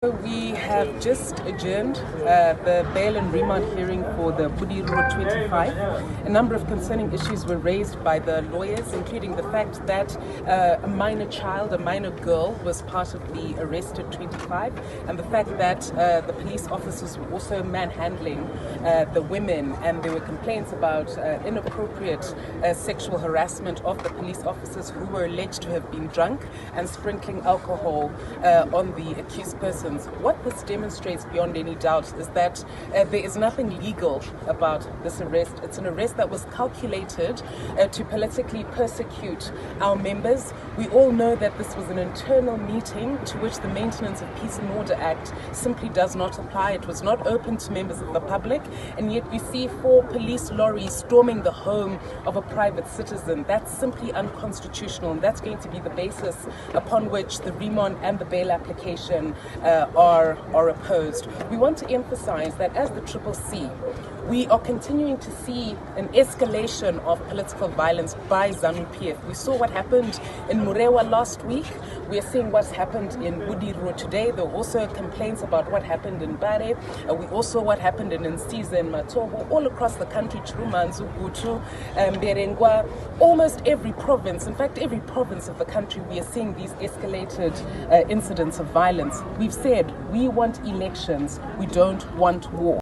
We have just adjourned the bail and remand hearing for the Budiriro 25. A number of concerning issues were raised by the lawyers, including the fact that a minor child, a minor girl, was part of the arrested 25, and the fact that the police officers were also manhandling the women, and there were complaints about inappropriate sexual harassment of the police officers who were alleged to have been drunk and sprinkling alcohol on the accused person. What this demonstrates beyond any doubt is that there is nothing legal about this arrest. It's an arrest that was calculated to politically persecute our members. We all know that this was an internal meeting to which the Maintenance of Peace and Order Act simply does not apply. It was not open to members of the public, and yet we see 4 police lorries storming the home of a private citizen. That's simply unconstitutional, and that's going to be the basis upon which the remand and the bail application are opposed. We want to emphasize that as the CCC, we are continuing to see an escalation of political violence by ZANU-PF. We saw what happened in Murewa last week. We are seeing what's happened in Budiriro today. There were also complaints about what happened in Bare. We also saw what happened in Nsize and Matoho, all across the country, Chirumanzu, Gutu, Berengwa, almost every province. In fact, every province of the country, we are seeing these escalated incidents of violence. We've said we want elections, we don't want war.